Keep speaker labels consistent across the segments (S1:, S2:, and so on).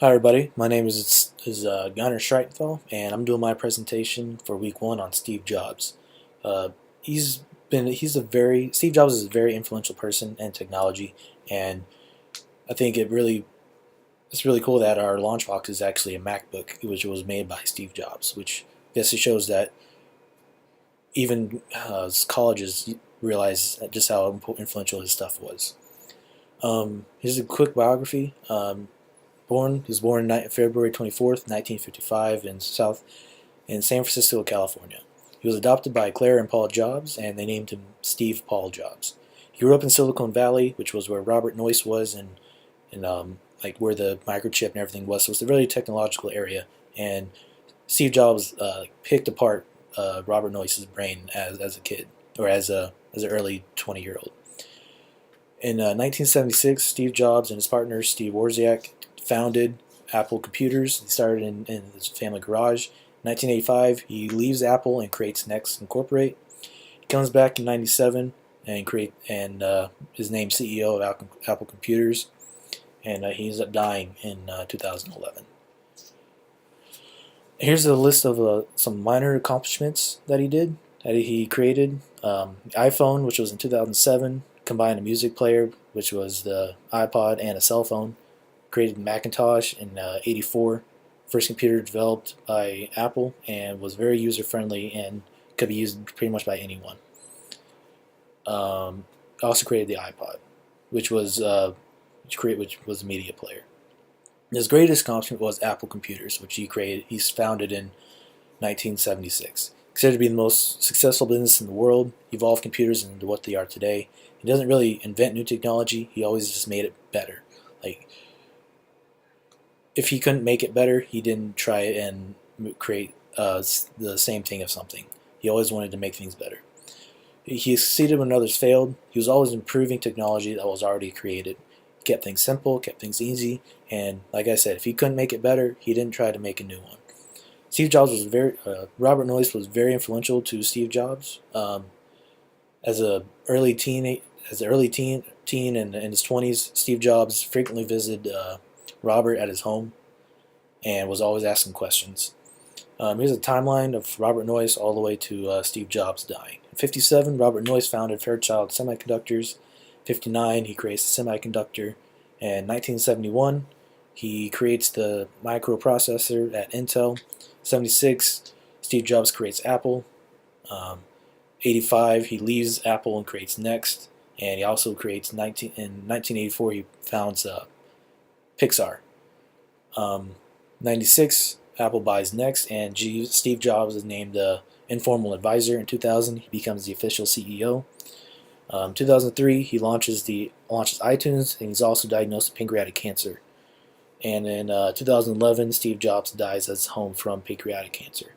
S1: Hi everybody, my name is Gunnar Streitenfeld, and I'm doing my presentation for week one on Steve Jobs. Uh, he's a very Steve Jobs is a very influential person in technology, and I think it's really cool that our launch box is actually a MacBook, which was made by Steve Jobs, which I guess it shows that even colleges realize just how influential his stuff was. Here's a quick biography. He was born February 24th, 1955 in San Francisco, California. He was adopted by Claire and Paul Jobs, and they named him Steve Paul Jobs. He grew up in Silicon Valley, which was where Robert Noyce was, and like where the microchip and everything was. So it's a really technological area, and Steve Jobs picked apart Robert Noyce's brain as a kid, or as an early 20-year-old. In 1976, Steve Jobs and his partner Steve Wozniak founded Apple Computers. He started in his family garage. In 1985, he leaves Apple and creates Next Incorporate. He comes back in '97 and is named CEO of Apple Computers, and he ends up dying in 2011. Here's a list of some minor accomplishments that he created. iPhone, which was in 2007, combined a music player, which was the iPod, and a cell phone. Created Macintosh in '84, first computer developed by Apple, and was very user friendly and could be used pretty much by anyone. Also created the iPod, which was a media player. His greatest accomplishment was Apple Computers, which he founded in 1976. Considered to be the most successful business in the world, he evolved computers into what they are today. He doesn't really invent new technology, he always just made it better. Like, if he couldn't make it better, he didn't try and create the same thing of something. He always wanted to make things better. He succeeded when others failed. He was always improving technology that was already created. He kept things simple, kept things easy, and like I said, if he couldn't make it better, he didn't try to make a new one. Steve Jobs was Robert Noyce was very influential to Steve Jobs. As a early teen, teen in his 20s, Steve Jobs frequently visited Robert at his home and was always asking questions. Here's a timeline of Robert Noyce all the way to Steve Jobs dying. In '57, Robert Noyce founded Fairchild Semiconductors. '59, he creates the semiconductor. And 1971, he creates the microprocessor at Intel. '76, Steve Jobs creates Apple. '85, he leaves Apple and creates Next. And he also creates in 1984, he founds Pixar. '96, Apple buys Next, and Steve Jobs is named informal advisor. In 2000, he becomes the official CEO. 2003, he launches iTunes, and he's also diagnosed with pancreatic cancer. And in 2011, Steve Jobs dies at his home from pancreatic cancer.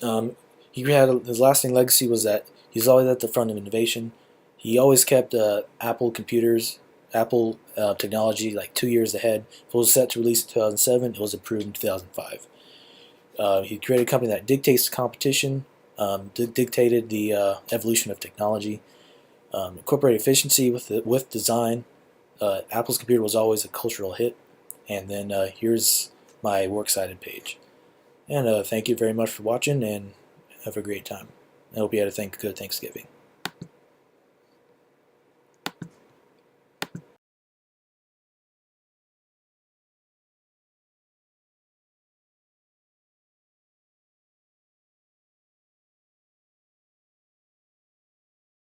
S1: His lasting legacy was that he's always at the front of innovation. He always kept Apple technology like 2 years ahead. If it was set to release in 2007, it was approved in 2005. He created a company that dictates the competition, dictated the evolution of technology, incorporated efficiency with design. Apple's computer was always a cultural hit. And then here's my works cited page. And thank you very much for watching, and have a great time. I hope you had a good Thanksgiving.